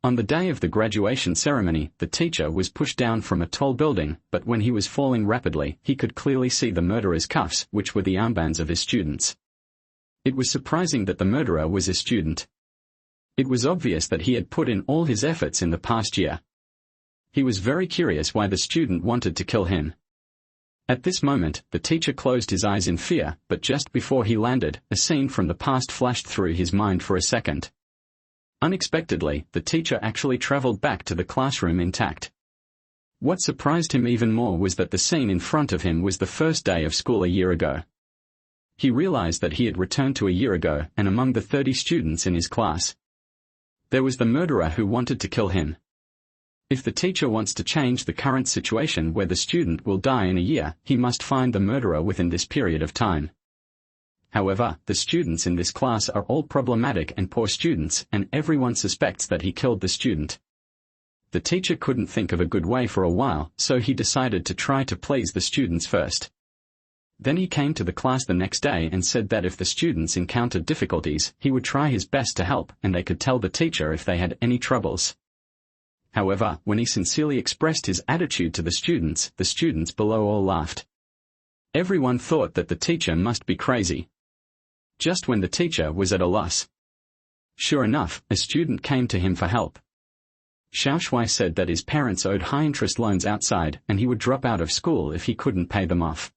On the day of the graduation ceremony, the teacher was pushed down from a tall building, but when he was falling rapidly, he could clearly see the murderer's cuffs, which were the armbands of his students. It was surprising that the murderer was a student. It was obvious that he had put in all his efforts in the past year. He was very curious why the student wanted to kill him. At this moment, the teacher closed his eyes in fear, but just before he landed, a scene from the past flashed through his mind for a second. Unexpectedly, the teacher actually traveled back to the classroom intact. What surprised him even more was that the scene in front of him was the first day of school a year ago. He realized that he had returned to a year ago, and among the 30 students in his class, there was the murderer who wanted to kill him. If the teacher wants to change the current situation where the student will die in a year, he must find the murderer within this period of time. However, the students in this class are all problematic and poor students, and everyone suspects that he killed the student. The teacher couldn't think of a good way for a while, so he decided to try to please the students first. Then he came to the class the next day and said that if the students encountered difficulties, he would try his best to help, and they could tell the teacher if they had any troubles. However, when he sincerely expressed his attitude to the students below all laughed. Everyone thought that the teacher must be crazy. Just when the teacher was at a loss, sure enough, a student came to him for help. Xiao Shuai said that his parents owed high-interest loans outside, and he would drop out of school if he couldn't pay them off.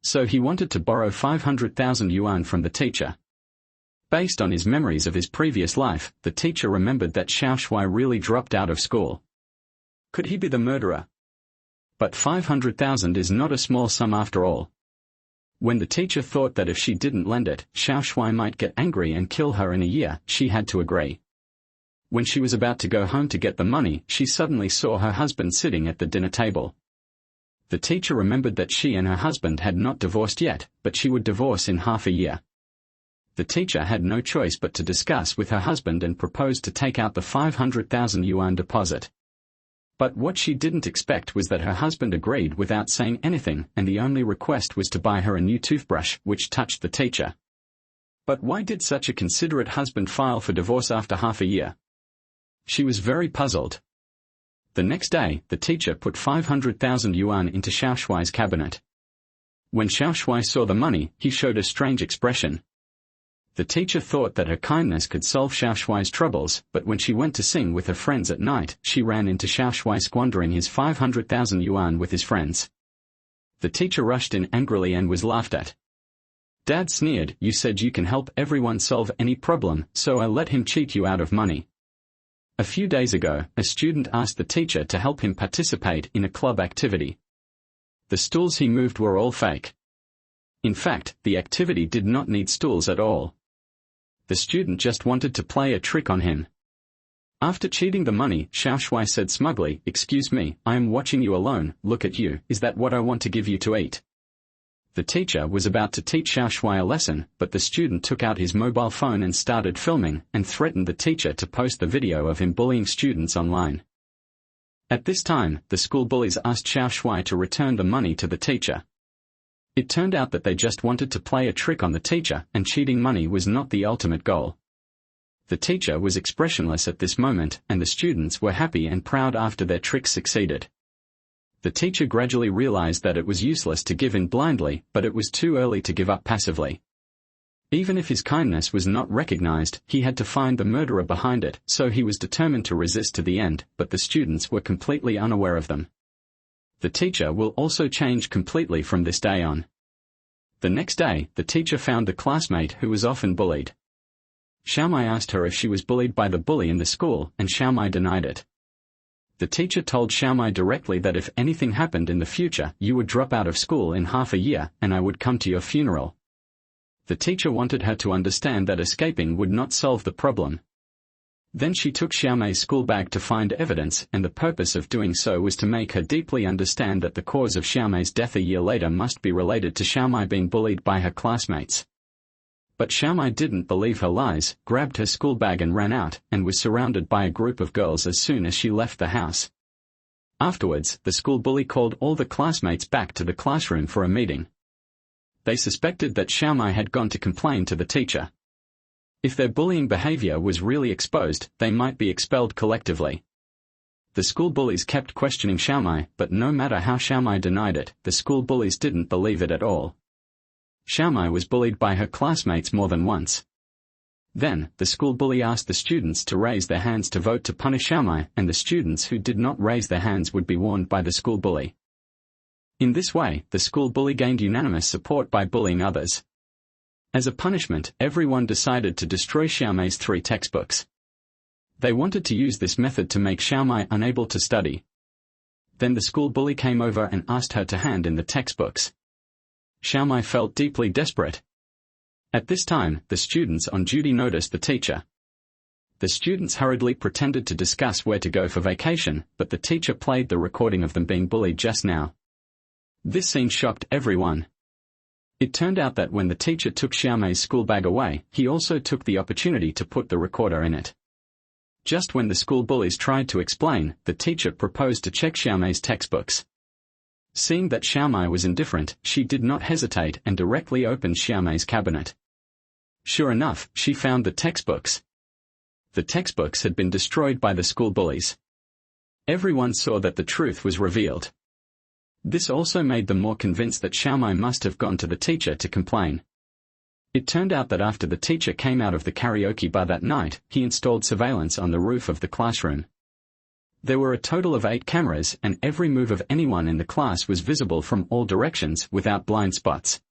So he wanted to borrow 500,000 yuan from the teacher. Based on his memories of his previous life, the teacher remembered that Xiao Shuai really dropped out of school. Could he be the murderer? But 500,000 is not a small sum after all. When the teacher thought that if she didn't lend it, Xiao Shuai might get angry and kill her in a year, she had to agree. When she was about to go home to get the money, she suddenly saw her husband sitting at the dinner table. The teacher remembered that she and her husband had not divorced yet, but she would divorce in half a year. The teacher had no choice but to discuss with her husband and propose to take out the 500,000 yuan deposit. But what she didn't expect was that her husband agreed without saying anything, and the only request was to buy her a new toothbrush, which touched the teacher. But why did such a considerate husband file for divorce after half a year? She was very puzzled. The next day, the teacher put 500,000 yuan into Xiao Shuai's cabinet. When Xiao Shuai saw the money, he showed a strange expression. The teacher thought that her kindness could solve Xiao Shuai's troubles, but when she went to sing with her friends at night, she ran into Xiao Shuai squandering his 500,000 yuan with his friends. The teacher rushed in angrily and was laughed at. Dad sneered, "You said you can help everyone solve any problem, so I let him cheat you out of money." A few days ago, a student asked the teacher to help him participate in a club activity. The stools he moved were all fake. In fact, the activity did not need stools at all. The student just wanted to play a trick on him. After cheating the money, Xiao Shuai said smugly, "Excuse me, I am watching you alone, look at you, is that what I want to give you to eat?" The teacher was about to teach Xiao Shuai a lesson, but the student took out his mobile phone and started filming, and threatened the teacher to post the video of him bullying students online. At this time, the school bullies asked Xiao Shuai to return the money to the teacher. It turned out that they just wanted to play a trick on the teacher, and cheating money was not the ultimate goal. The teacher was expressionless at this moment, and the students were happy and proud after their trick succeeded. The teacher gradually realized that it was useless to give in blindly, but it was too early to give up passively. Even if his kindness was not recognized, he had to find the murderer behind it, so he was determined to resist to the end, but the students were completely unaware of them. The teacher will also change completely from this day on. The next day, the teacher found the classmate who was often bullied. Xiaomai asked her if she was bullied by the bully in the school, and Xiaomai denied it. The teacher told Xiaomai directly that if anything happened in the future, you would drop out of school in half a year, and I would come to your funeral. The teacher wanted her to understand that escaping would not solve the problem. Then she took Xiaomai's school bag to find evidence, and the purpose of doing so was to make her deeply understand that the cause of Xiaomai's death a year later must be related to Xiaomai being bullied by her classmates. But Xiaomai didn't believe her lies, grabbed her school bag and ran out, and was surrounded by a group of girls as soon as she left the house. Afterwards, the school bully called all the classmates back to the classroom for a meeting. They suspected that Xiaomai had gone to complain to the teacher. If their bullying behavior was really exposed, they might be expelled collectively. The school bullies kept questioning Xiaomai, but no matter how Xiaomai denied it, the school bullies didn't believe it at all. Xiaomai was bullied by her classmates more than once. Then, the school bully asked the students to raise their hands to vote to punish Xiaomai, and the students who did not raise their hands would be warned by the school bully. In this way, the school bully gained unanimous support by bullying others. As a punishment, everyone decided to destroy Xiaomai's 3 textbooks. They wanted to use this method to make Xiaomai unable to study. Then the school bully came over and asked her to hand in the textbooks. Xiaomai felt deeply desperate. At this time, the students on duty noticed the teacher. The students hurriedly pretended to discuss where to go for vacation, but the teacher played the recording of them being bullied just now. This scene shocked everyone. It turned out that when the teacher took Xiaomai's school bag away, he also took the opportunity to put the recorder in it. Just when the school bullies tried to explain, the teacher proposed to check Xiaomai's textbooks. Seeing that Xiaomai was indifferent, she did not hesitate and directly opened Xiaomai's cabinet. Sure enough, she found the textbooks. The textbooks had been destroyed by the school bullies. Everyone saw that the truth was revealed. This also made them more convinced that Xiaomai must have gone to the teacher to complain. It turned out that after the teacher came out of the karaoke bar that night, he installed surveillance on the roof of the classroom. There were a total of 8 cameras, and every move of anyone in the class was visible from all directions without blind spots.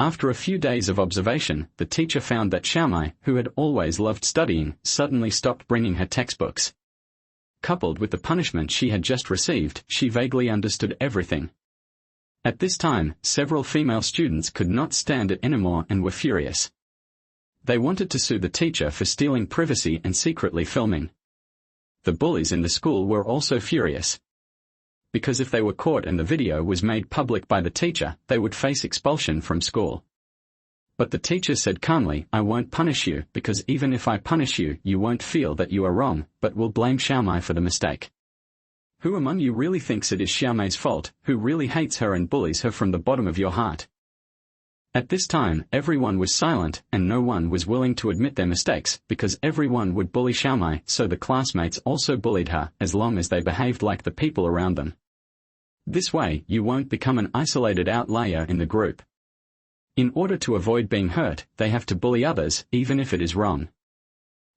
After a few days of observation, the teacher found that Xiaomai, who had always loved studying, suddenly stopped bringing her textbooks. Coupled with the punishment she had just received, she vaguely understood everything. At this time, several female students could not stand it anymore and were furious. They wanted to sue the teacher for stealing privacy and secretly filming. The bullies in the school were also furious. Because if they were caught and the video was made public by the teacher, they would face expulsion from school. But the teacher said calmly, "I won't punish you, because even if I punish you, you won't feel that you are wrong, but will blame Xiaomai for the mistake. Who among you really thinks it is Xiaomai's fault, who really hates her and bullies her from the bottom of your heart?" At this time, everyone was silent, and no one was willing to admit their mistakes, because everyone would bully Xiaomai, so the classmates also bullied her, as long as they behaved like the people around them. This way, you won't become an isolated outlier in the group. In order to avoid being hurt, they have to bully others, even if it is wrong.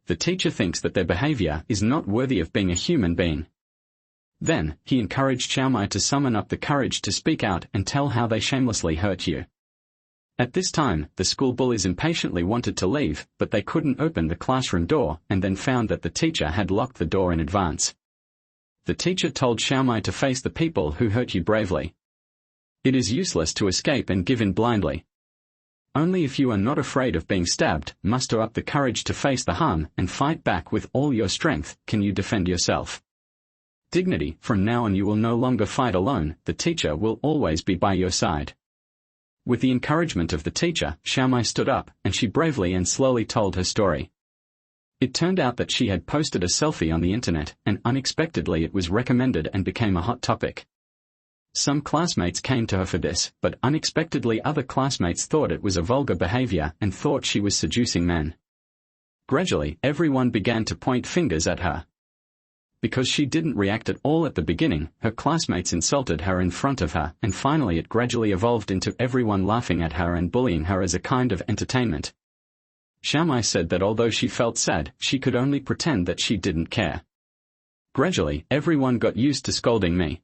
The teacher thinks that their behavior is not worthy of being a human being. Then, he encouraged Xiaomai to summon up the courage to speak out and tell how they shamelessly hurt you. At this time, the school bullies impatiently wanted to leave, but they couldn't open the classroom door, and then found that the teacher had locked the door in advance. The teacher told Xiaomai to face the people who hurt you bravely. It is useless to escape and give in blindly. Only if you are not afraid of being stabbed, muster up the courage to face the harm and fight back with all your strength, can you defend yourself. Dignity, from now on you will no longer fight alone, the teacher will always be by your side. With the encouragement of the teacher, Xiaomai stood up, and she bravely and slowly told her story. It turned out that she had posted a selfie on the internet, and unexpectedly it was recommended and became a hot topic. Some classmates came to her for this, but unexpectedly other classmates thought it was a vulgar behavior and thought she was seducing men. Gradually, everyone began to point fingers at her. Because she didn't react at all at the beginning, her classmates insulted her in front of her, and finally it gradually evolved into everyone laughing at her and bullying her as a kind of entertainment. Xiaomai said that although she felt sad, she could only pretend that she didn't care. Gradually, everyone got used to scolding me.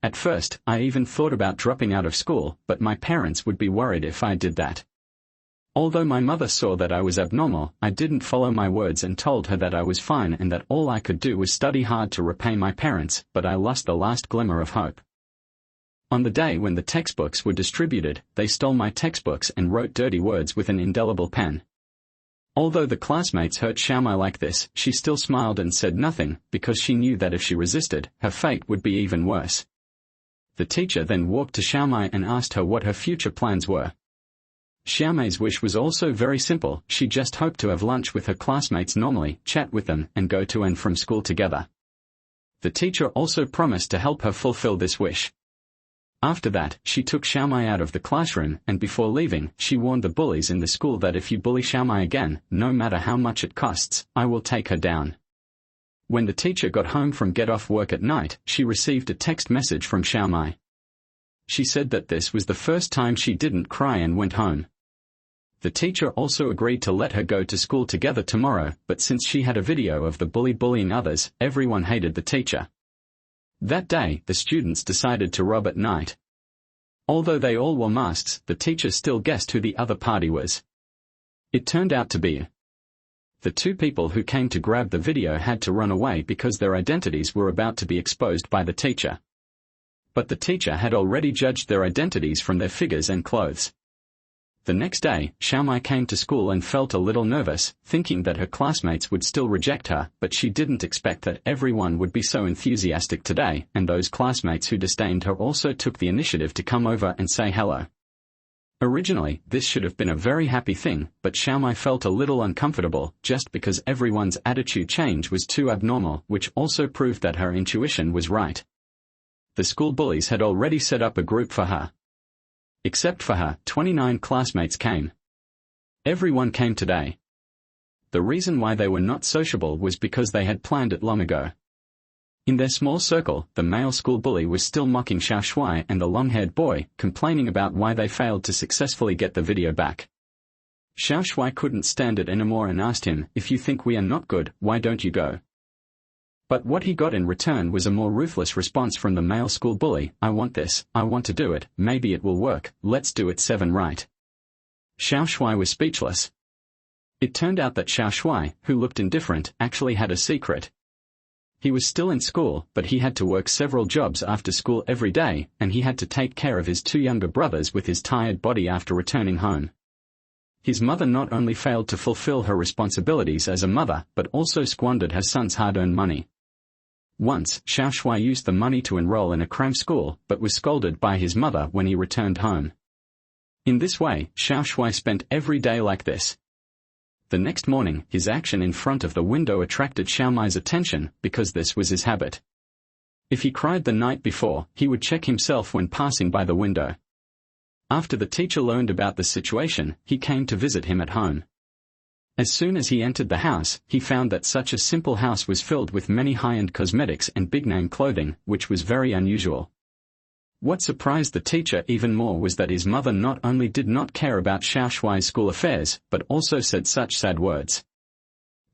At first, I even thought about dropping out of school, but my parents would be worried if I did that. Although my mother saw that I was abnormal, I didn't follow my words and told her that I was fine and that all I could do was study hard to repay my parents, but I lost the last glimmer of hope. On the day when the textbooks were distributed, they stole my textbooks and wrote dirty words with an indelible pen. Although the classmates hurt Xiaomai like this, she still smiled and said nothing, because she knew that if she resisted, her fate would be even worse. The teacher then walked to Xiaomai and asked her what her future plans were. Xiaomai's wish was also very simple, she just hoped to have lunch with her classmates normally, chat with them, and go to and from school together. The teacher also promised to help her fulfill this wish. After that, she took Xiaomai out of the classroom, and before leaving, she warned the bullies in the school that if you bully Xiaomai again, no matter how much it costs, I will take her down. When the teacher got home from get off work at night, she received a text message from Xiaomai. She said that this was the first time she didn't cry and went home. The teacher also agreed to let her go to school together tomorrow, but since she had a video of the bully bullying others, everyone hated the teacher. That day, the students decided to rob at night. Although they all wore masks, the teacher still guessed who the other party was. It turned out to be the two people who came to grab the video had to run away because their identities were about to be exposed by the teacher. But the teacher had already judged their identities from their figures and clothes. The next day, Xiaomai came to school and felt a little nervous, thinking that her classmates would still reject her, but she didn't expect that everyone would be so enthusiastic today, and those classmates who disdained her also took the initiative to come over and say hello. Originally, this should have been a very happy thing, but Xiaomai felt a little uncomfortable, just because everyone's attitude change was too abnormal, which also proved that her intuition was right. The school bullies had already set up a group for her. Except for her, 29 classmates came. Everyone came today. The reason why they were not sociable was because they had planned it long ago. In their small circle, the male school bully was still mocking Xiao Shuai and the long-haired boy, complaining about why they failed to successfully get the video back. Xiao Shuai couldn't stand it anymore and asked him, "If you think we are not good, why don't you go?" But what he got in return was a more ruthless response from the male school bully, "I want this, I want to do it, maybe it will work, let's do it 7 right." Xiao Shuai was speechless. It turned out that Xiao Shuai, who looked indifferent, actually had a secret. He was still in school, but he had to work several jobs after school every day, and he had to take care of his 2 younger brothers with his tired body after returning home. His mother not only failed to fulfill her responsibilities as a mother, but also squandered her son's hard-earned money. Once, Xiao Shuai used the money to enroll in a cram school, but was scolded by his mother when he returned home. In this way, Xiao Shuai spent every day like this. The next morning, his action in front of the window attracted Xiaomai's attention, because this was his habit. If he cried the night before, he would check himself when passing by the window. After the teacher learned about the situation, he came to visit him at home. As soon as he entered the house, he found that such a simple house was filled with many high-end cosmetics and big-name clothing, which was very unusual. What surprised the teacher even more was that his mother not only did not care about Xiao Shuai's school affairs, but also said such sad words.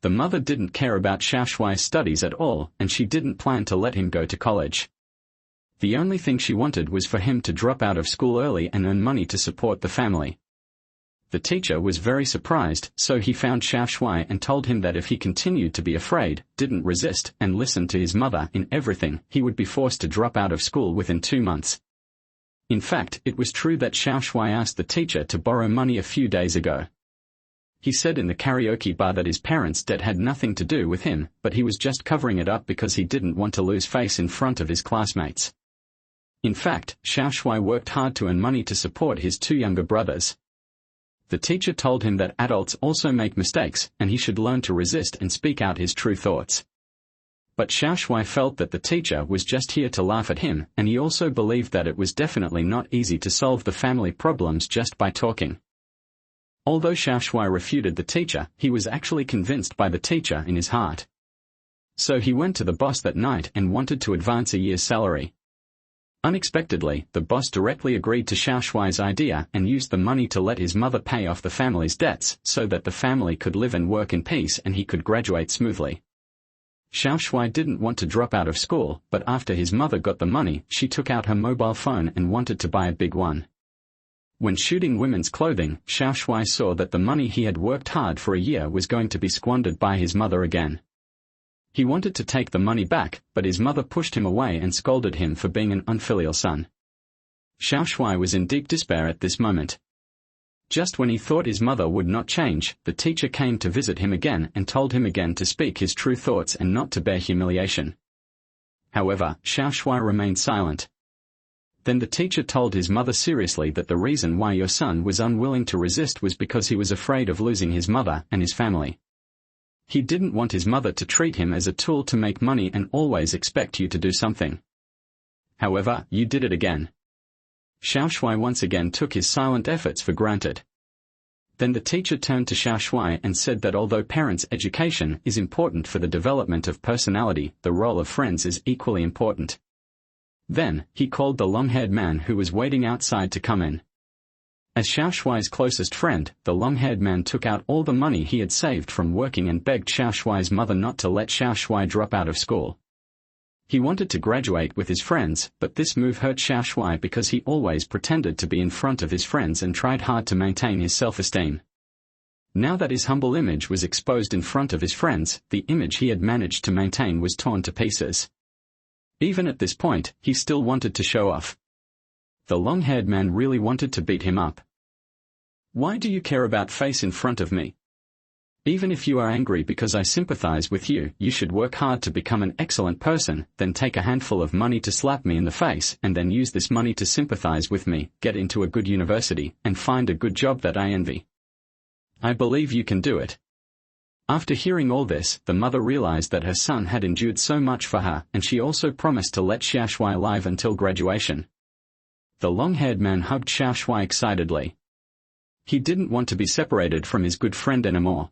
The mother didn't care about Xiao Shuai's studies at all, and she didn't plan to let him go to college. The only thing she wanted was for him to drop out of school early and earn money to support the family. The teacher was very surprised, so he found Xiao Shuai and told him that if he continued to be afraid, didn't resist, and listened to his mother in everything, he would be forced to drop out of school within 2 months. In fact, it was true that Xiao Shuai asked the teacher to borrow money a few days ago. He said in the karaoke bar that his parents' debt had nothing to do with him, but he was just covering it up because he didn't want to lose face in front of his classmates. In fact, Xiao Shuai worked hard to earn money to support his 2 younger brothers. The teacher told him that adults also make mistakes, and he should learn to resist and speak out his true thoughts. But Xiao Shuai felt that the teacher was just here to laugh at him, and he also believed that it was definitely not easy to solve the family problems just by talking. Although Xiao Shuai refuted the teacher, he was actually convinced by the teacher in his heart. So he went to the boss that night and wanted to advance a year's salary. Unexpectedly, the boss directly agreed to Xiao Shuai's idea and used the money to let his mother pay off the family's debts so that the family could live and work in peace and he could graduate smoothly. Xiao Shuai didn't want to drop out of school, but after his mother got the money, she took out her mobile phone and wanted to buy a big one. When shooting women's clothing, Xiao Shuai saw that the money he had worked hard for a year was going to be squandered by his mother again. He wanted to take the money back, but his mother pushed him away and scolded him for being an unfilial son. Xiao Shuai was in deep despair at this moment. Just when he thought his mother would not change, the teacher came to visit him again and told him again to speak his true thoughts and not to bear humiliation. However, Xiao Shuai remained silent. Then the teacher told his mother seriously that the reason why your son was unwilling to resist was because he was afraid of losing his mother and his family. He didn't want his mother to treat him as a tool to make money and always expect you to do something. However, you did it again. Xiao Shuai once again took his silent efforts for granted. Then the teacher turned to Xiao Shuai and said that although parents' education is important for the development of personality, the role of friends is equally important. Then, he called the long-haired man who was waiting outside to come in. As Xiao Shuai's closest friend, the long-haired man took out all the money he had saved from working and begged Xiao Shuai's mother not to let Xiao Shuai drop out of school. He wanted to graduate with his friends, but this move hurt Xiao Shuai because he always pretended to be in front of his friends and tried hard to maintain his self-esteem. Now that his humble image was exposed in front of his friends, the image he had managed to maintain was torn to pieces. Even at this point, he still wanted to show off. The long-haired man really wanted to beat him up. Why do you care about face in front of me? Even if you are angry because I sympathize with you, you should work hard to become an excellent person, then take a handful of money to slap me in the face and then use this money to sympathize with me, get into a good university, and find a good job that I envy. I believe you can do it. After hearing all this, the mother realized that her son had endured so much for her, and she also promised to let Xiao Shuai live until graduation. The long-haired man hugged Xiao Shuai excitedly. He didn't want to be separated from his good friend anymore.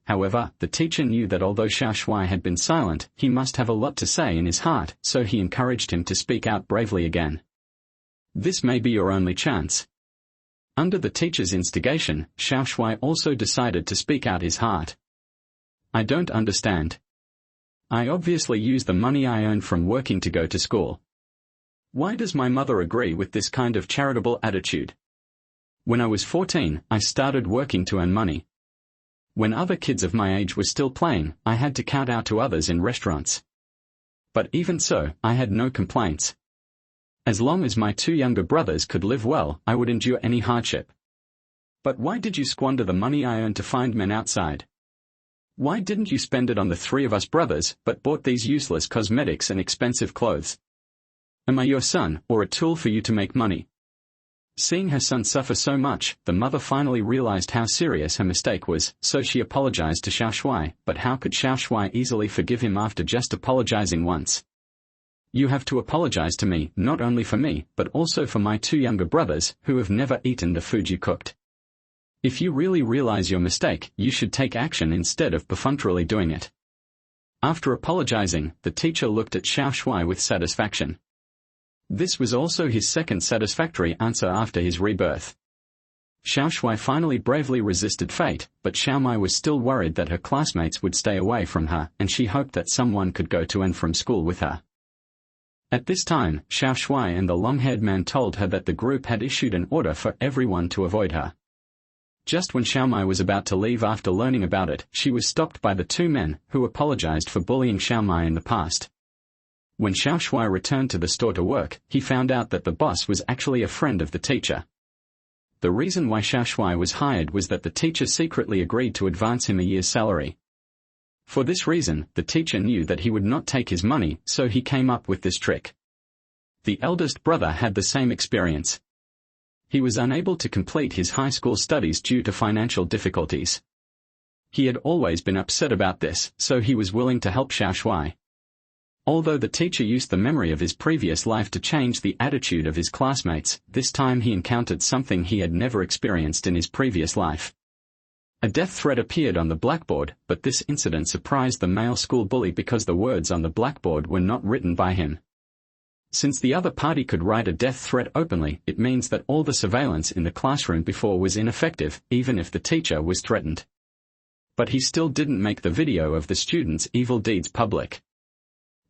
However, the teacher knew that although Xiao Shuai had been silent, he must have a lot to say in his heart, so he encouraged him to speak out bravely again. This may be your only chance. Under the teacher's instigation, Xiao Shuai also decided to speak out his heart. I don't understand. I obviously use the money I earn from working to go to school. Why does my mother agree with this kind of charitable attitude? When I was 14, I started working to earn money. When other kids of my age were still playing, I had to count out to others in restaurants. But even so, I had no complaints. As long as my two younger brothers could live well, I would endure any hardship. But why did you squander the money I earned to find men outside? Why didn't you spend it on the three of us brothers, but bought these useless cosmetics and expensive clothes? Am I your son, or a tool for you to make money? Seeing her son suffer so much, the mother finally realized how serious her mistake was, so she apologized to Xiao Shuai, but how could Xiao Shuai easily forgive him after just apologizing once? You have to apologize to me, not only for me, but also for my two younger brothers, who have never eaten the food you cooked. If you really realize your mistake, you should take action instead of perfunctorily doing it. After apologizing, the teacher looked at Xiao Shuai with satisfaction. This was also his second satisfactory answer after his rebirth. Xiao Shuai finally bravely resisted fate, but Xiao Mai was still worried that her classmates would stay away from her, and she hoped that someone could go to and from school with her. At this time, Xiao Shuai and the long-haired man told her that the group had issued an order for everyone to avoid her. Just when Xiao Mai was about to leave after learning about it, she was stopped by the two men, who apologized for bullying Xiao Mai in the past. When Xiao Shuai returned to the store to work, he found out that the boss was actually a friend of the teacher. The reason why Xiao Shuai was hired was that the teacher secretly agreed to advance him a year's salary. For this reason, the teacher knew that he would not take his money, so he came up with this trick. The eldest brother had the same experience. He was unable to complete his high school studies due to financial difficulties. He had always been upset about this, so he was willing to help Xiao Shuai. Although the teacher used the memory of his previous life to change the attitude of his classmates, this time he encountered something he had never experienced in his previous life. A death threat appeared on the blackboard, but this incident surprised the male school bully because the words on the blackboard were not written by him. Since the other party could write a death threat openly, it means that all the surveillance in the classroom before was ineffective, even if the teacher was threatened. But he still didn't make the video of the students' evil deeds public.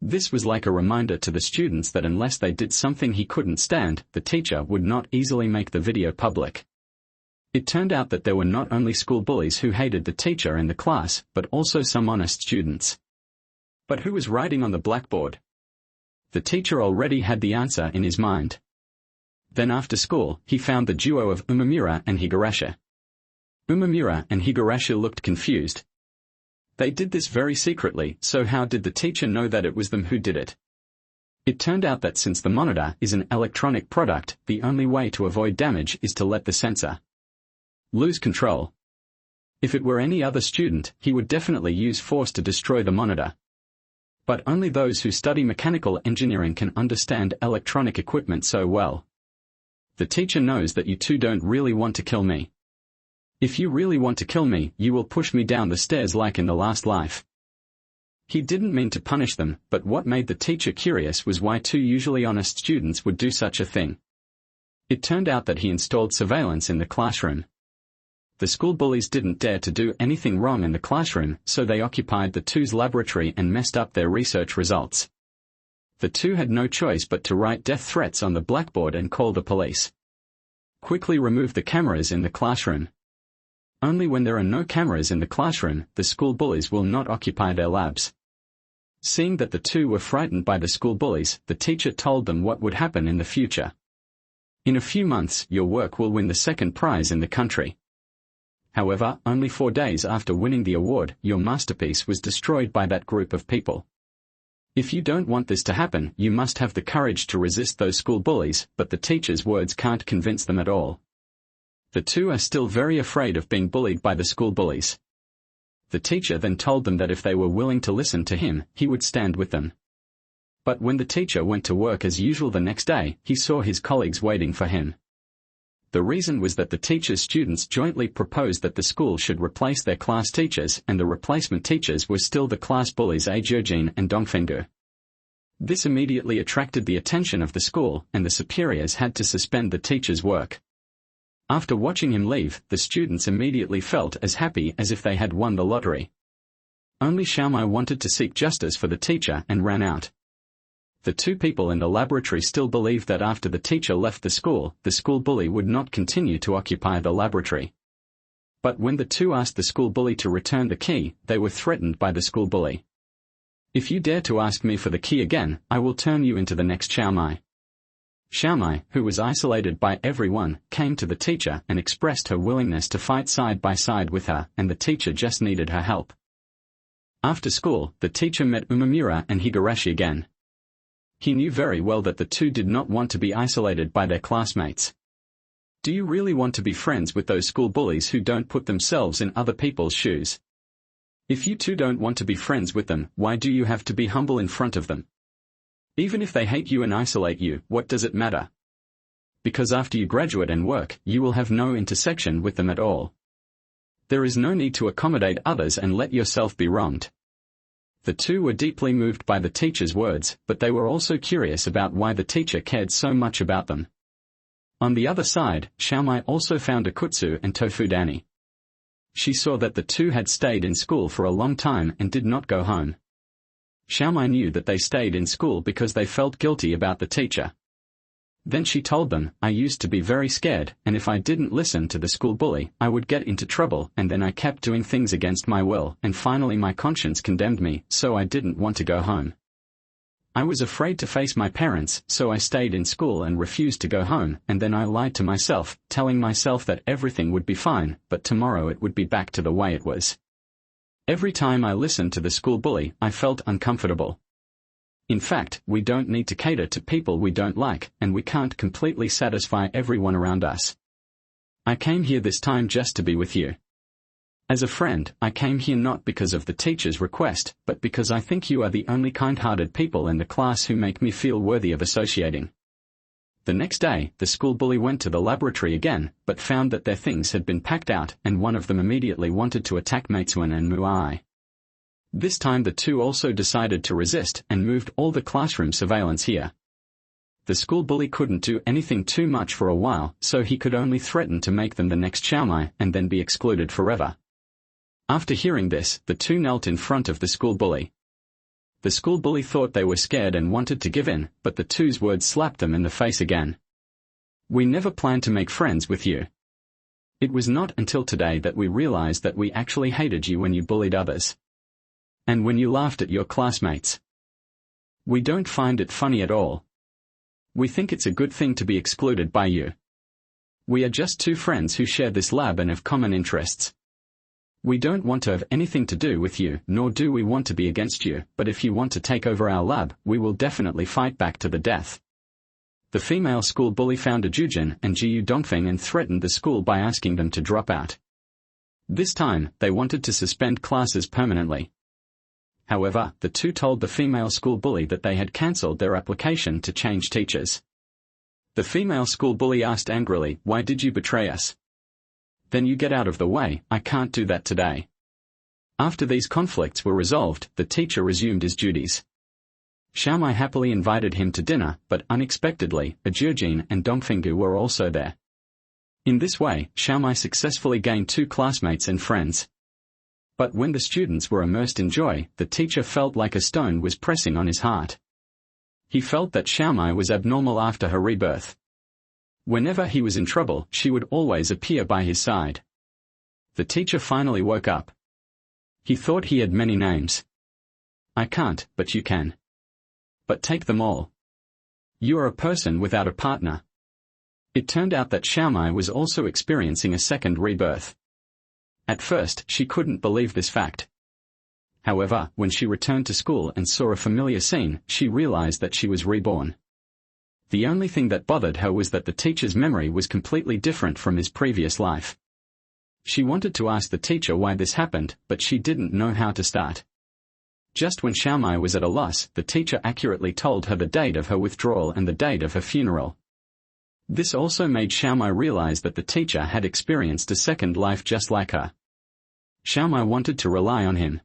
This was like a reminder to the students that unless they did something he couldn't stand, the teacher would not easily make the video public. It turned out that there were not only school bullies who hated the teacher and the class, but also some honest students. But who was writing on the blackboard? The teacher already had the answer in his mind. Then after school, he found the duo of Umemura and Higurashi. Umemura and Higurashi looked confused. They did this very secretly, so how did the teacher know that it was them who did it? It turned out that since the monitor is an electronic product, the only way to avoid damage is to let the sensor lose control. If it were any other student, he would definitely use force to destroy the monitor. But only those who study mechanical engineering can understand electronic equipment so well. The teacher knows that you two don't really want to kill me. If you really want to kill me, you will push me down the stairs like in the last life. He didn't mean to punish them, but what made the teacher curious was why two usually honest students would do such a thing. It turned out that he installed surveillance in the classroom. The school bullies didn't dare to do anything wrong in the classroom, so they occupied the two's laboratory and messed up their research results. The two had no choice but to write death threats on the blackboard and call the police. Quickly remove the cameras in the classroom. Only when there are no cameras in the classroom, the school bullies will not occupy their labs. Seeing that the two were frightened by the school bullies, the teacher told them what would happen in the future. In a few months, your work will win the second prize in the country. However, only 4 days after winning the award, your masterpiece was destroyed by that group of people. If you don't want this to happen, you must have the courage to resist those school bullies, but the teacher's words can't convince them at all. The two are still very afraid of being bullied by the school bullies. The teacher then told them that if they were willing to listen to him, he would stand with them. But when the teacher went to work as usual the next day, he saw his colleagues waiting for him. The reason was that the teacher's students jointly proposed that the school should replace their class teachers, and the replacement teachers were still the class bullies Ajurjin and Dongfengu. This immediately attracted the attention of the school, and the superiors had to suspend the teacher's work. After watching him leave, the students immediately felt as happy as if they had won the lottery. Only Xiaomai wanted to seek justice for the teacher and ran out. The two people in the laboratory still believed that after the teacher left the school bully would not continue to occupy the laboratory. But when the two asked the school bully to return the key, they were threatened by the school bully. If you dare to ask me for the key again, I will turn you into the next Xiaomai. Xiaomai, who was isolated by everyone, came to the teacher and expressed her willingness to fight side by side with her, and the teacher just needed her help. After school, the teacher met Umemura and Higurashi again. He knew very well that the two did not want to be isolated by their classmates. Do you really want to be friends with those school bullies who don't put themselves in other people's shoes? If you two don't want to be friends with them, why do you have to be humble in front of them? Even if they hate you and isolate you, what does it matter? Because after you graduate and work, you will have no intersection with them at all. There is no need to accommodate others and let yourself be wronged. The two were deeply moved by the teacher's words, but they were also curious about why the teacher cared so much about them. On the other side, Xiaomai also found Akutsu and Tofudani. She saw that the two had stayed in school for a long time and did not go home. Xiaomai knew that they stayed in school because they felt guilty about the teacher. Then she told them, I used to be very scared, and if I didn't listen to the school bully, I would get into trouble, and then I kept doing things against my will, and finally my conscience condemned me, so I didn't want to go home. I was afraid to face my parents, so I stayed in school and refused to go home, and then I lied to myself, telling myself that everything would be fine, but tomorrow it would be back to the way it was. Every time I listened to the school bully, I felt uncomfortable. In fact, we don't need to cater to people we don't like, and we can't completely satisfy everyone around us. I came here this time just to be with you. As a friend, I came here not because of the teacher's request, but because I think you are the only kind-hearted people in the class who make me feel worthy of associating. The next day, the school bully went to the laboratory again, but found that their things had been packed out, and one of them immediately wanted to attack Matsuan and Muai. This time the two also decided to resist and moved all the classroom surveillance here. The school bully couldn't do anything too much for a while, so he could only threaten to make them the next Xiaomai and then be excluded forever. After hearing this, the two knelt in front of the school bully. The school bully thought they were scared and wanted to give in, but the two's words slapped them in the face again. We never planned to make friends with you. It was not until today that we realized that we actually hated you when you bullied others. And when you laughed at your classmates. We don't find it funny at all. We think it's a good thing to be excluded by you. We are just two friends who share this lab and have common interests. We don't want to have anything to do with you, nor do we want to be against you, but if you want to take over our lab, we will definitely fight back to the death. The female school bully found Ajujin and Jiu Dongfeng and threatened the school by asking them to drop out. This time, they wanted to suspend classes permanently. However, the two told the female school bully that they had cancelled their application to change teachers. The female school bully asked angrily, "Why did you betray us?" "Then you get out of the way, I can't do that today." After these conflicts were resolved, the teacher resumed his duties. Xiaomai happily invited him to dinner, but unexpectedly, Ajurjin and Dongfenggu were also there. In this way, Xiaomai successfully gained 2 classmates and friends. But when the students were immersed in joy, the teacher felt like a stone was pressing on his heart. He felt that Xiaomai was abnormal after her rebirth. Whenever he was in trouble, she would always appear by his side. The teacher finally woke up. He thought he had many names. "I can't, but you can. But take them all. You are a person without a partner." It turned out that Xiaomai was also experiencing a second rebirth. At first, she couldn't believe this fact. However, when she returned to school and saw a familiar scene, she realized that she was reborn. The only thing that bothered her was that the teacher's memory was completely different from his previous life. She wanted to ask the teacher why this happened, but she didn't know how to start. Just when Xiaomai was at a loss, the teacher accurately told her the date of her withdrawal and the date of her funeral. This also made Xiaomai realize that the teacher had experienced a second life just like her. Xiaomai wanted to rely on him.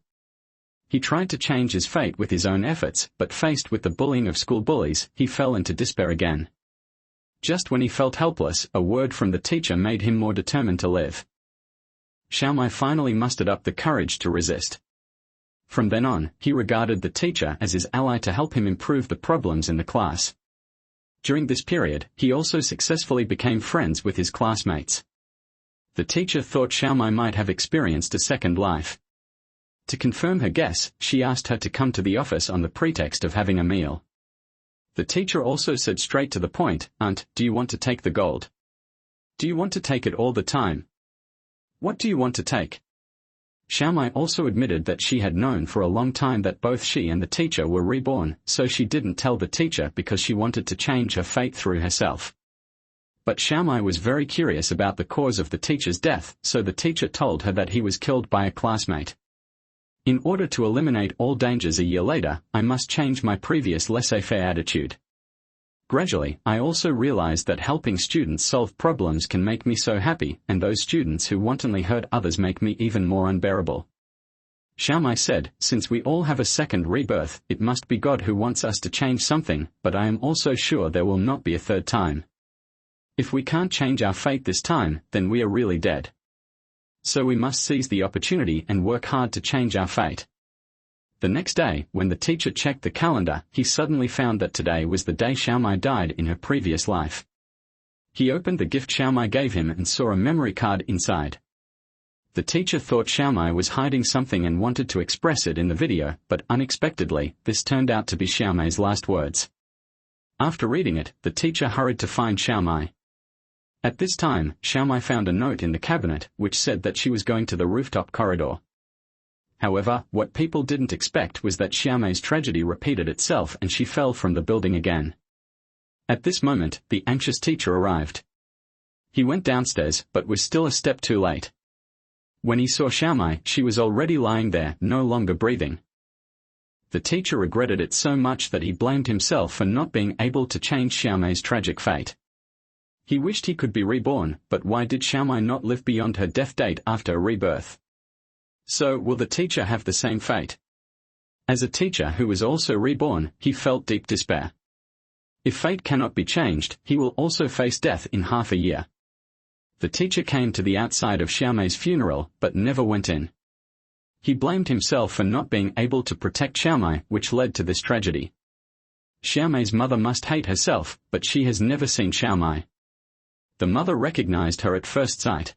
He tried to change his fate with his own efforts, but faced with the bullying of school bullies, he fell into despair again. Just when he felt helpless, a word from the teacher made him more determined to live. Xiaomai finally mustered up the courage to resist. From then on, he regarded the teacher as his ally to help him improve the problems in the class. During this period, he also successfully became friends with his classmates. The teacher thought Xiaomai might have experienced a second life. To confirm her guess, she asked her to come to the office on the pretext of having a meal. The teacher also said straight to the point, "Aunt, do you want to take the gold? Do you want to take it all the time? What do you want to take?" Xiaomai also admitted that she had known for a long time that both she and the teacher were reborn, so she didn't tell the teacher because she wanted to change her fate through herself. But Xiaomai was very curious about the cause of the teacher's death, so the teacher told her that he was killed by a classmate. In order to eliminate all dangers a year later, I must change my previous laissez-faire attitude. Gradually, I also realized that helping students solve problems can make me so happy, and those students who wantonly hurt others make me even more unbearable. Xiaomai said, "Since we all have a second rebirth, it must be God who wants us to change something, but I am also sure there will not be a third time. If we can't change our fate this time, then we are really dead. So we must seize the opportunity and work hard to change our fate." The next day, when the teacher checked the calendar, he suddenly found that today was the day Xiaomai died in her previous life. He opened the gift Xiaomai gave him and saw a memory card inside. The teacher thought Xiaomai was hiding something and wanted to express it in the video, but unexpectedly, this turned out to be Xiaomai's last words. After reading it, the teacher hurried to find Xiaomai. At this time, Xiaomai found a note in the cabinet which said that she was going to the rooftop corridor. However, what people didn't expect was that Xiaomai's tragedy repeated itself and she fell from the building again. At this moment, the anxious teacher arrived. He went downstairs, but was still a step too late. When he saw Xiaomai, she was already lying there, no longer breathing. The teacher regretted it so much that he blamed himself for not being able to change Xiaomai's tragic fate. He wished he could be reborn, but why did Xiaomai not live beyond her death date after a rebirth? So, will the teacher have the same fate? As a teacher who was also reborn, he felt deep despair. If fate cannot be changed, he will also face death in half a year. The teacher came to the outside of Xiaomai's funeral, but never went in. He blamed himself for not being able to protect Xiaomai, which led to this tragedy. Xiaomai's mother must hate herself, but she has never seen Xiaomai. The mother recognized her at first sight.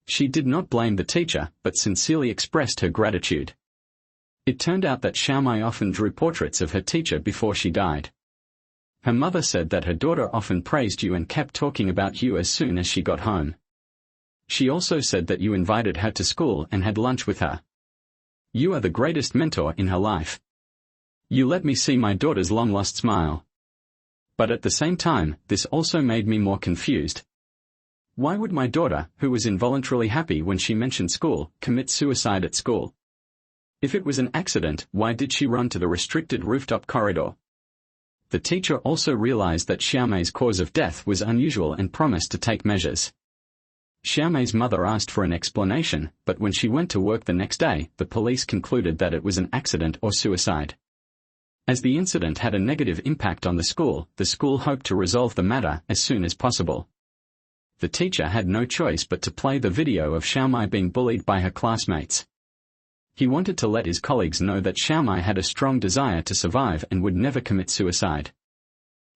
She did not blame the teacher, but sincerely expressed her gratitude. It turned out that Xiaomai often drew portraits of her teacher before she died. Her mother said that her daughter often praised you and kept talking about you as soon as she got home. She also said that you invited her to school and had lunch with her. You are the greatest mentor in her life. You let me see my daughter's long-lost smile. But at the same time, this also made me more confused. Why would my daughter, who was involuntarily happy when she mentioned school, commit suicide at school? If it was an accident, why did she run to the restricted rooftop corridor? The teacher also realized that Xiaomei's cause of death was unusual and promised to take measures. Xiaomei's mother asked for an explanation, but when she went to work the next day, the police concluded that it was an accident or suicide. As the incident had a negative impact on the school hoped to resolve the matter as soon as possible. The teacher had no choice but to play the video of Xiaomei being bullied by her classmates. He wanted to let his colleagues know that Xiaomei had a strong desire to survive and would never commit suicide.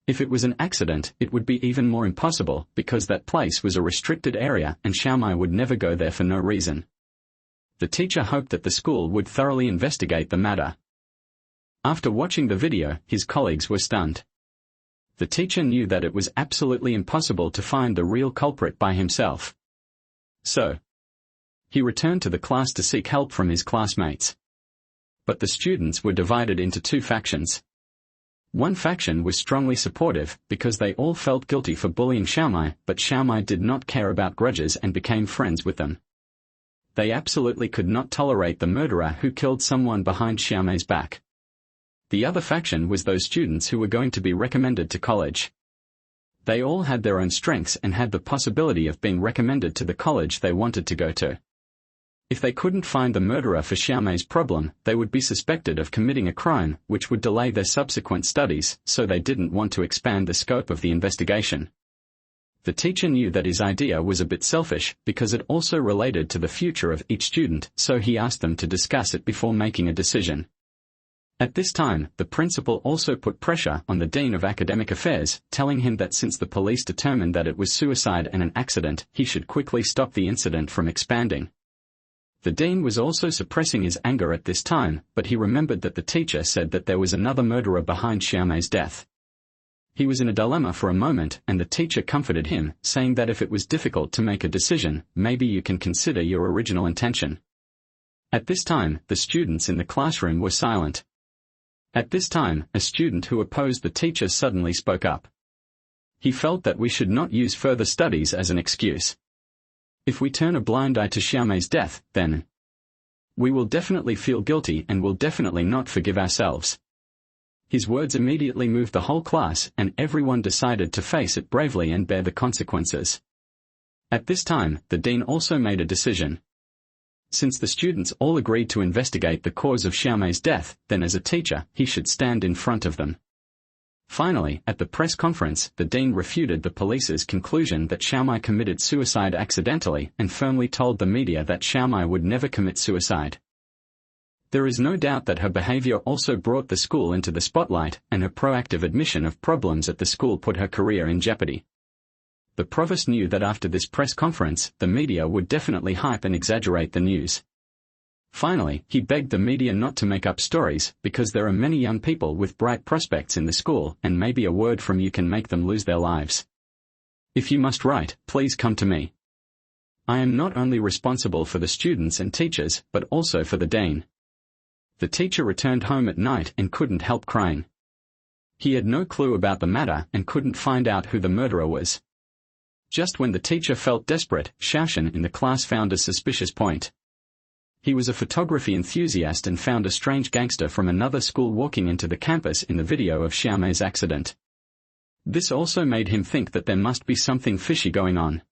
If it was an accident, it would be even more impossible because that place was a restricted area and Xiaomei would never go there for no reason. The teacher hoped that the school would thoroughly investigate the matter. After watching the video, his colleagues were stunned. The teacher knew that it was absolutely impossible to find the real culprit by himself. So, he returned to the class to seek help from his classmates. But the students were divided into two factions. One faction was strongly supportive because they all felt guilty for bullying Xiaomei, but Xiaomei did not care about grudges and became friends with them. They absolutely could not tolerate the murderer who killed someone behind Xiaomei's back. The other faction was those students who were going to be recommended to college. They all had their own strengths and had the possibility of being recommended to the college they wanted to go to. If they couldn't find the murderer for Xiaomei's problem, they would be suspected of committing a crime, which would delay their subsequent studies, so they didn't want to expand the scope of the investigation. The teacher knew that his idea was a bit selfish, because it also related to the future of each student, so he asked them to discuss it before making a decision. At this time, the principal also put pressure on the Dean of Academic Affairs, telling him that since the police determined that it was suicide and an accident, he should quickly stop the incident from expanding. The dean was also suppressing his anger at this time, but he remembered that the teacher said that there was another murderer behind Xiaomei's death. He was in a dilemma for a moment, and the teacher comforted him, saying that if it was difficult to make a decision, maybe you can consider your original intention. At this time, the students in the classroom were silent. At this time, a student who opposed the teacher suddenly spoke up. He felt that we should not use further studies as an excuse. If we turn a blind eye to Xiaomei's death, then we will definitely feel guilty and will definitely not forgive ourselves. His words immediately moved the whole class, and everyone decided to face it bravely and bear the consequences. At this time, the dean also made a decision. Since the students all agreed to investigate the cause of Xiaomei's death, then as a teacher, he should stand in front of them. Finally, at the press conference, the dean refuted the police's conclusion that Xiaomei committed suicide accidentally and firmly told the media that Xiaomei would never commit suicide. There is no doubt that her behavior also brought the school into the spotlight, and her proactive admission of problems at the school put her career in jeopardy. The provost knew that after this press conference, the media would definitely hype and exaggerate the news. Finally, he begged the media not to make up stories, because there are many young people with bright prospects in the school, and maybe a word from you can make them lose their lives. If you must write, please come to me. I am not only responsible for the students and teachers, but also for the dean. The teacher returned home at night and couldn't help crying. He had no clue about the matter and couldn't find out who the murderer was. Just when the teacher felt desperate, Xiaoshan in the class found a suspicious point. He was a photography enthusiast and found a strange gangster from another school walking into the campus in the video of Xiaomei's accident. This also made him think that there must be something fishy going on.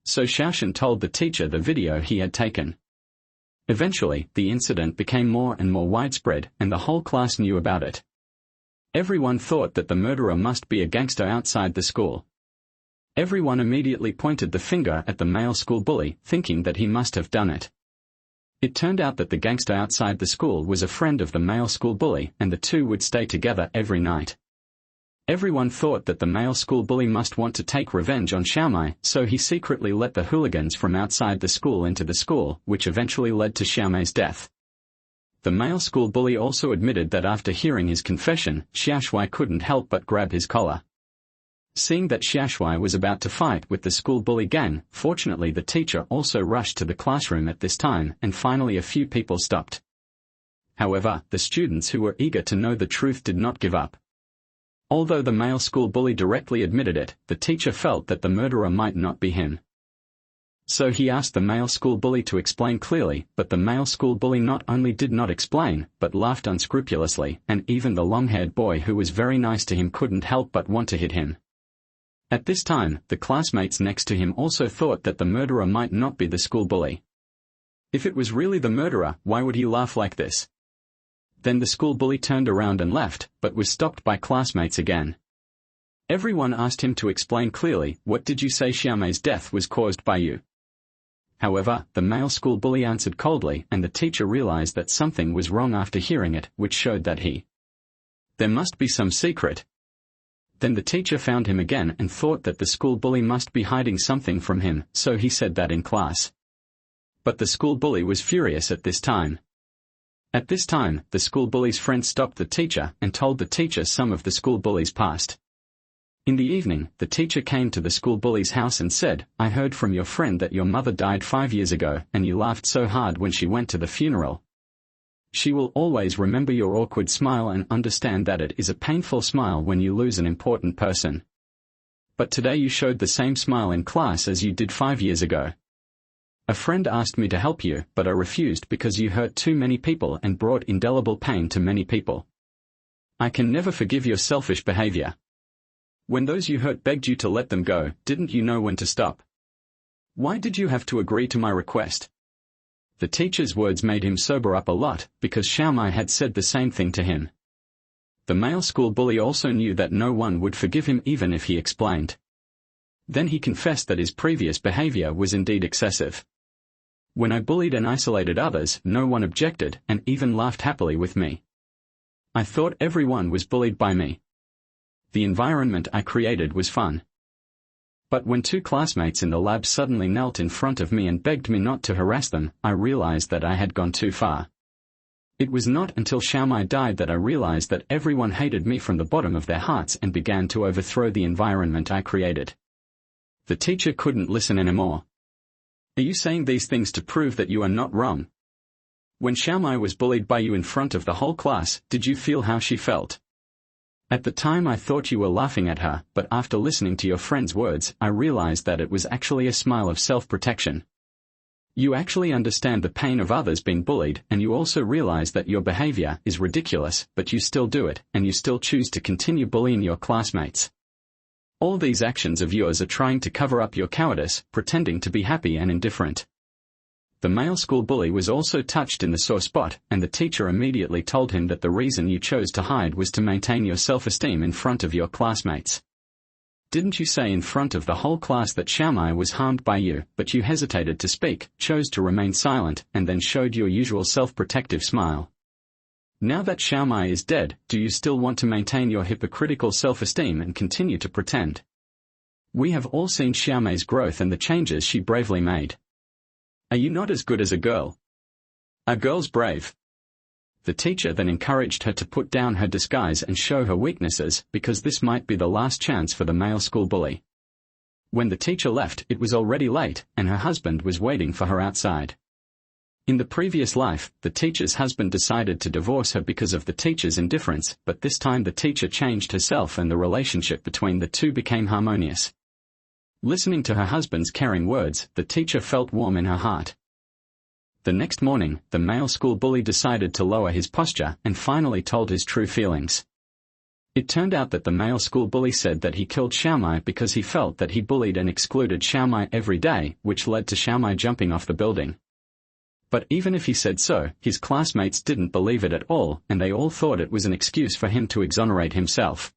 So Xiaoshan told the teacher the video he had taken. Eventually, the incident became more and more widespread, and the whole class knew about it. Everyone thought that the murderer must be a gangster outside the school. Everyone immediately pointed the finger at the male school bully, thinking that he must have done it. It turned out that the gangster outside the school was a friend of the male school bully, and the two would stay together every night. Everyone thought that the male school bully must want to take revenge on Xiaomei, so he secretly let the hooligans from outside the school into the school, which eventually led to Xiaomei's death. The male school bully also admitted that after hearing his confession, Xiaoshui couldn't help but grab his collar. Seeing that Xiaoshui was about to fight with the school bully gang, fortunately the teacher also rushed to the classroom at this time, and finally a few people stopped. However, the students who were eager to know the truth did not give up. Although the male school bully directly admitted it, the teacher felt that the murderer might not be him. So he asked the male school bully to explain clearly, but the male school bully not only did not explain, but laughed unscrupulously, and even the long-haired boy who was very nice to him couldn't help but want to hit him. At this time, the classmates next to him also thought that the murderer might not be the school bully. If it was really the murderer, why would he laugh like this? Then the school bully turned around and left, but was stopped by classmates again. Everyone asked him to explain clearly, what did you say Xiaomei's death was caused by you? However, the male school bully answered coldly, and the teacher realized that something was wrong after hearing it, which showed that there must be some secret. Then the teacher found him again and thought that the school bully must be hiding something from him, so he said that in class. But the school bully was furious at this time. At this time, the school bully's friend stopped the teacher and told the teacher some of the school bully's past. In the evening, the teacher came to the school bully's house and said, I heard from your friend that your mother died 5 years ago and you laughed so hard when she went to the funeral. She will always remember your awkward smile and understand that it is a painful smile when you lose an important person. But today you showed the same smile in class as you did 5 years ago. A friend asked me to help you, but I refused because you hurt too many people and brought indelible pain to many people. I can never forgive your selfish behavior. When those you hurt begged you to let them go, didn't you know when to stop? Why did you have to agree to my request? The teacher's words made him sober up a lot, because Xiaomai had said the same thing to him. The male school bully also knew that no one would forgive him even if he explained. Then he confessed that his previous behavior was indeed excessive. When I bullied and isolated others, no one objected, and even laughed happily with me. I thought everyone was bullied by me. The environment I created was fun. But when 2 classmates in the lab suddenly knelt in front of me and begged me not to harass them, I realized that I had gone too far. It was not until Xiaomai died that I realized that everyone hated me from the bottom of their hearts and began to overthrow the environment I created. The teacher couldn't listen anymore. Are you saying these things to prove that you are not wrong? When Xiaomai was bullied by you in front of the whole class, did you feel how she felt? At the time I thought you were laughing at her, but after listening to your friend's words, I realized that it was actually a smile of self-protection. You actually understand the pain of others being bullied, and you also realize that your behavior is ridiculous, but you still do it, and you still choose to continue bullying your classmates. All these actions of yours are trying to cover up your cowardice, pretending to be happy and indifferent. The male school bully was also touched in the sore spot, and the teacher immediately told him that the reason you chose to hide was to maintain your self-esteem in front of your classmates. Didn't you say in front of the whole class that Xiaomai was harmed by you, but you hesitated to speak, chose to remain silent, and then showed your usual self-protective smile? Now that Xiaomai is dead, do you still want to maintain your hypocritical self-esteem and continue to pretend? We have all seen Xiaomai's growth and the changes she bravely made. Are you not as good as a girl? A girl's brave. The teacher then encouraged her to put down her disguise and show her weaknesses, because this might be the last chance for the male school bully. When the teacher left, it was already late, and her husband was waiting for her outside. In the previous life, the teacher's husband decided to divorce her because of the teacher's indifference, but this time the teacher changed herself and the relationship between the two became harmonious. Listening to her husband's caring words, the teacher felt warm in her heart. The next morning, the male school bully decided to lower his posture and finally told his true feelings. It turned out that the male school bully said that he killed Xiaomai because he felt that he bullied and excluded Xiaomai every day, which led to Xiaomai jumping off the building. But even if he said so, his classmates didn't believe it at all, and they all thought it was an excuse for him to exonerate himself.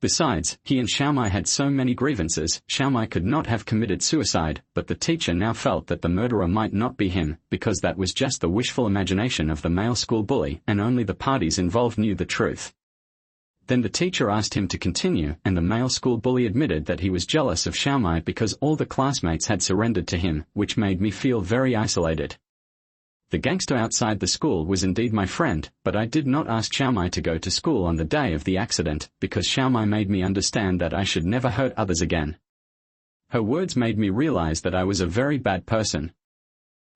Besides, he and Xiaomai had so many grievances, Xiaomai could not have committed suicide, but the teacher now felt that the murderer might not be him, because that was just the wishful imagination of the male school bully, and only the parties involved knew the truth. Then the teacher asked him to continue, and the male school bully admitted that he was jealous of Xiaomai because all the classmates had surrendered to him, which made me feel very isolated. The gangster outside the school was indeed my friend, but I did not ask Xiaomai to go to school on the day of the accident, because Xiaomai made me understand that I should never hurt others again. Her words made me realize that I was a very bad person.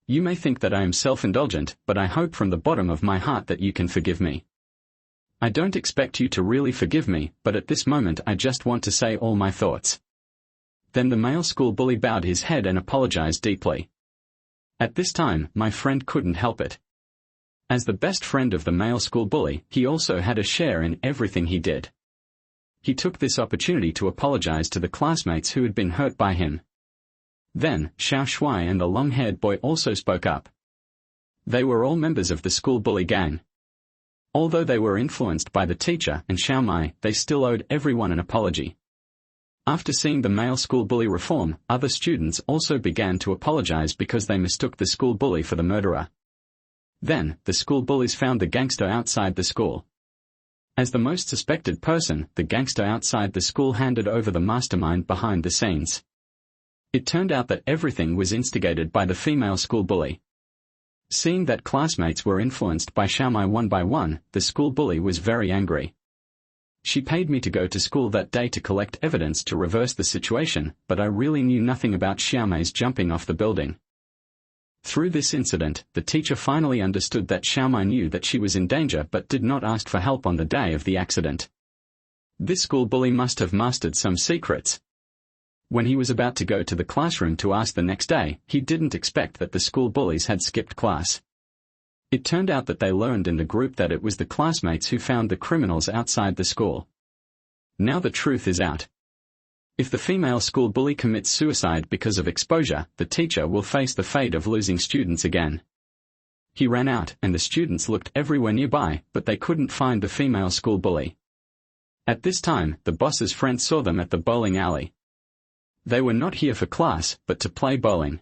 You may think that I am self-indulgent, but I hope from the bottom of my heart that you can forgive me. I don't expect you to really forgive me, but at this moment I just want to say all my thoughts. Then the male school bully bowed his head and apologized deeply. At this time, my friend couldn't help it. As the best friend of the male school bully, he also had a share in everything he did. He took this opportunity to apologize to the classmates who had been hurt by him. Then, Xiao Shuai and the long-haired boy also spoke up. They were all members of the school bully gang. Although they were influenced by the teacher and Xiao Mai, they still owed everyone an apology. After seeing the male school bully reform, other students also began to apologize because they mistook the school bully for the murderer. Then, the school bullies found the gangster outside the school. As the most suspected person, the gangster outside the school handed over the mastermind behind the scenes. It turned out that everything was instigated by the female school bully. Seeing that classmates were influenced by Xiao Mai one by one, the school bully was very angry. She paid me to go to school that day to collect evidence to reverse the situation, but I really knew nothing about Xiao Mai's jumping off the building. Through this incident, the teacher finally understood that Xiao Mai knew that she was in danger but did not ask for help on the day of the accident. This school bully must have mastered some secrets. When he was about to go to the classroom to ask the next day, he didn't expect that the school bullies had skipped class. It turned out that they learned in the group that it was the classmates who found the criminals outside the school. Now the truth is out. If the female school bully commits suicide because of exposure, the teacher will face the fate of losing students again. He ran out, and the students looked everywhere nearby, but they couldn't find the female school bully. At this time, the boss's friend saw them at the bowling alley. They were not here for class, but to play bowling.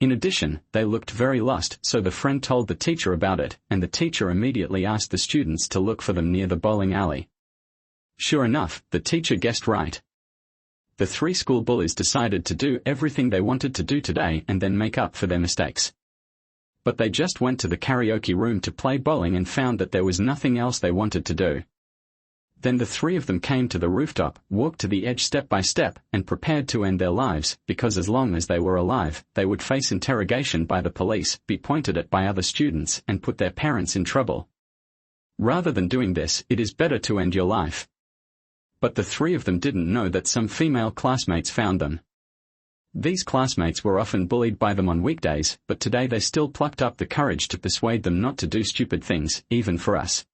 In addition, they looked very lost, so the friend told the teacher about it, and the teacher immediately asked the students to look for them near the bowling alley. Sure enough, the teacher guessed right. The three school bullies decided to do everything they wanted to do today and then make up for their mistakes. But they just went to the karaoke room to play bowling and found that there was nothing else they wanted to do. Then the three of them came to the rooftop, walked to the edge step by step, and prepared to end their lives, because as long as they were alive, they would face interrogation by the police, be pointed at by other students, and put their parents in trouble. Rather than doing this, it is better to end your life. But the three of them didn't know that some female classmates found them. These classmates were often bullied by them on weekdays, but today they still plucked up the courage to persuade them not to do stupid things, even for us.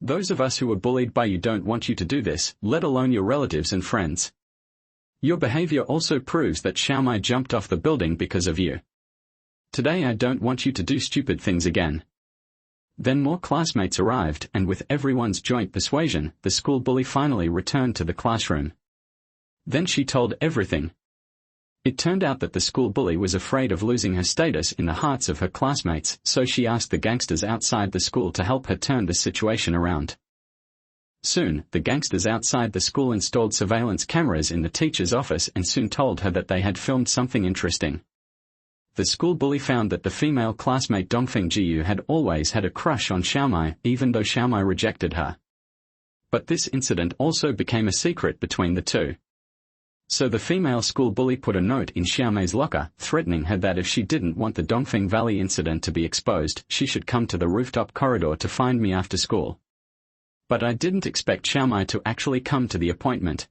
Those of us who were bullied by you don't want you to do this, let alone your relatives and friends. Your behavior also proves that Xiao Mai jumped off the building because of you. Today I don't want you to do stupid things again. Then more classmates arrived, and with everyone's joint persuasion, the school bully finally returned to the classroom. Then she told everything. It turned out that the school bully was afraid of losing her status in the hearts of her classmates, so she asked the gangsters outside the school to help her turn the situation around. Soon, the gangsters outside the school installed surveillance cameras in the teacher's office and soon told her that they had filmed something interesting. The school bully found that the female classmate Dongfeng Jiyu had always had a crush on Xiao Mai, even though Xiao Mai rejected her. But this incident also became a secret between the two. So the female school bully put a note in Xiao Mai's locker, threatening her that if she didn't want the Dongfeng Valley incident to be exposed, she should come to the rooftop corridor to find me after school. But I didn't expect Xiao Mai to actually come to the appointment.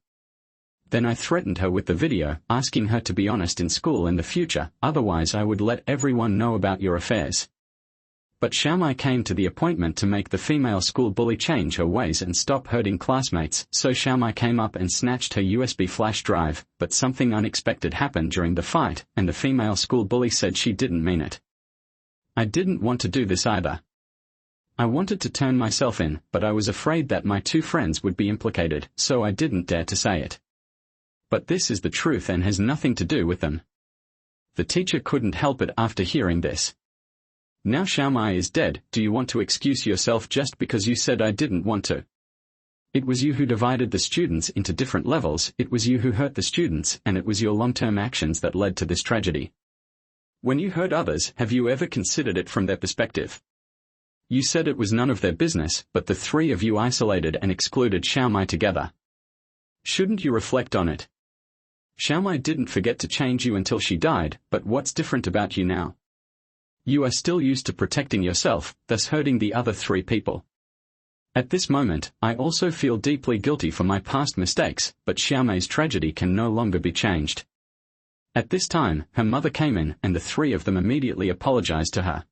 Then I threatened her with the video, asking her to be honest in school in the future, otherwise I would let everyone know about your affairs. But Xiao Mai came to the appointment to make the female school bully change her ways and stop hurting classmates, so Xiao Mai came up and snatched her USB flash drive, but something unexpected happened during the fight, and the female school bully said she didn't mean it. I didn't want to do this either. I wanted to turn myself in, but I was afraid that my two friends would be implicated, so I didn't dare to say it. But this is the truth and has nothing to do with them. The teacher couldn't help it after hearing this. Now Xiao Mai is dead, do you want to excuse yourself just because you said I didn't want to? It was you who divided the students into different levels, it was you who hurt the students, and it was your long-term actions that led to this tragedy. When you hurt others, have you ever considered it from their perspective? You said it was none of their business, but the three of you isolated and excluded Xiao Mai together. Shouldn't you reflect on it? Xiao Mai didn't forget to change you until she died, but what's different about you now? You are still used to protecting yourself, thus hurting the other three people. At this moment, I also feel deeply guilty for my past mistakes, but Xiaomei's tragedy can no longer be changed. At this time, her mother came in and the three of them immediately apologized to her.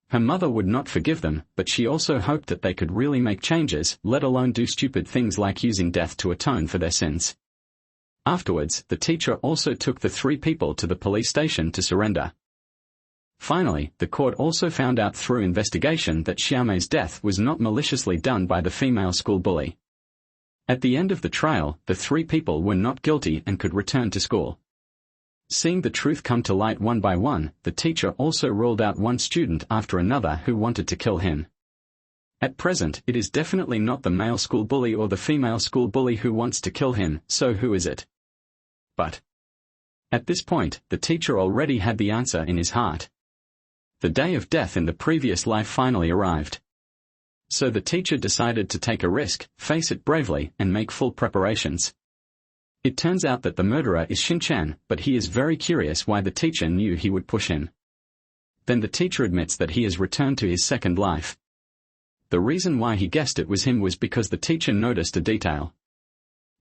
Her mother would not forgive them, but she also hoped that they could really make changes, let alone do stupid things like using death to atone for their sins. Afterwards, the teacher also took the three people to the police station to surrender. Finally, the court also found out through investigation that Xiaomei's death was not maliciously done by the female school bully. At the end of the trial, the three people were not guilty and could return to school. Seeing the truth come to light one by one, the teacher also ruled out one student after another who wanted to kill him. At present, it is definitely not the male school bully or the female school bully who wants to kill him, so who is it? But at this point, the teacher already had the answer in his heart. The day of death in the previous life finally arrived. So the teacher decided to take a risk, face it bravely, and make full preparations. It turns out that the murderer is Xinchen, but he is very curious why the teacher knew he would push him. Then the teacher admits that he has returned to his second life. The reason why he guessed it was him was because the teacher noticed a detail.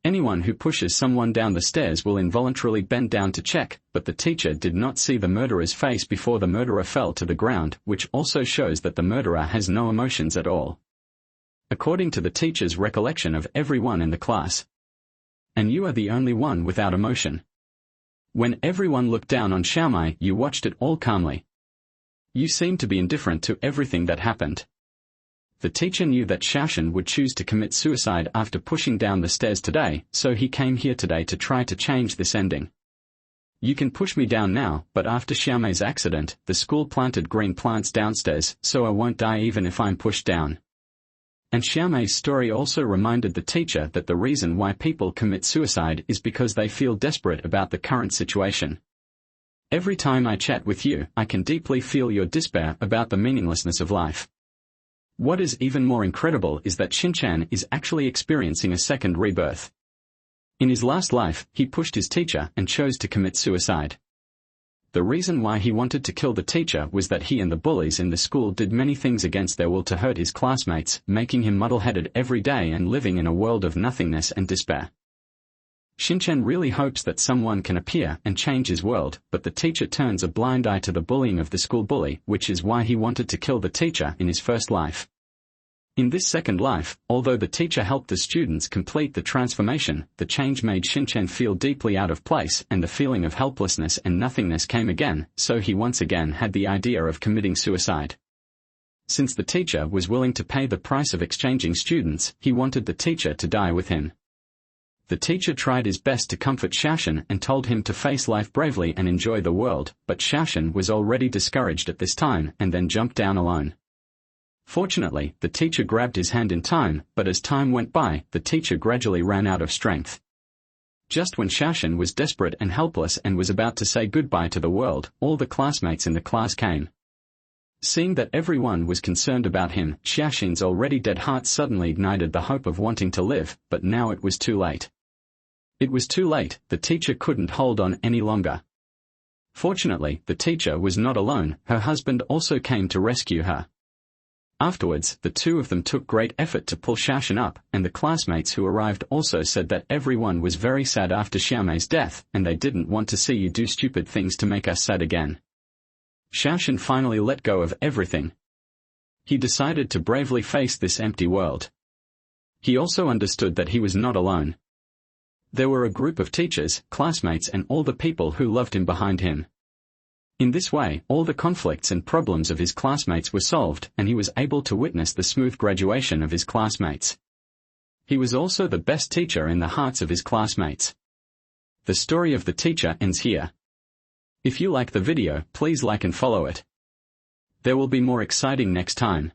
Anyone who pushes someone down the stairs will involuntarily bend down to check, but the teacher did not see the murderer's face before the murderer fell to the ground, which also shows that the murderer has no emotions at all. According to the teacher's recollection of everyone in the class. And you are the only one without emotion. When everyone looked down on Xiaomei, you watched it all calmly. You seemed to be indifferent to everything that happened. The teacher knew that Xiaoshen would choose to commit suicide after pushing down the stairs today, so he came here today to try to change this ending. You can push me down now, but after Xiaomei's accident, the school planted green plants downstairs, so I won't die even if I'm pushed down. And Xiaomei's story also reminded the teacher that the reason why people commit suicide is because they feel desperate about the current situation. Every time I chat with you, I can deeply feel your despair about the meaninglessness of life. What is even more incredible is that Xinchen is actually experiencing a second rebirth. In his last life, he pushed his teacher and chose to commit suicide. The reason why he wanted to kill the teacher was that he and the bullies in the school did many things against their will to hurt his classmates, making him muddle-headed every day and living in a world of nothingness and despair. Xinchen really hopes that someone can appear and change his world, but the teacher turns a blind eye to the bullying of the school bully, which is why he wanted to kill the teacher in his first life. In this second life, although the teacher helped the students complete the transformation, the change made Xinchen feel deeply out of place and the feeling of helplessness and nothingness came again, so he once again had the idea of committing suicide. Since the teacher was willing to pay the price of exchanging students, he wanted the teacher to die with him. The teacher tried his best to comfort Xiaoshen and told him to face life bravely and enjoy the world, but Xiaoshen was already discouraged at this time and then jumped down alone. Fortunately, the teacher grabbed his hand in time, but as time went by, the teacher gradually ran out of strength. Just when Xiaoshen was desperate and helpless and was about to say goodbye to the world, all the classmates in the class came. Seeing that everyone was concerned about him, Xiaoshen's already dead heart suddenly ignited the hope of wanting to live, but now it was too late. It was too late, the teacher couldn't hold on any longer. Fortunately, the teacher was not alone, her husband also came to rescue her. Afterwards, the two of them took great effort to pull Xiaoshen up, and the classmates who arrived also said that everyone was very sad after Xiaomei's death, and they didn't want to see you do stupid things to make us sad again. Xiaoshen finally let go of everything. He decided to bravely face this empty world. He also understood that he was not alone. There were a group of teachers, classmates and all the people who loved him behind him. In this way, all the conflicts and problems of his classmates were solved, and he was able to witness the smooth graduation of his classmates. He was also the best teacher in the hearts of his classmates. The story of the teacher ends here. If you like the video, please like and follow it. There will be more exciting next time.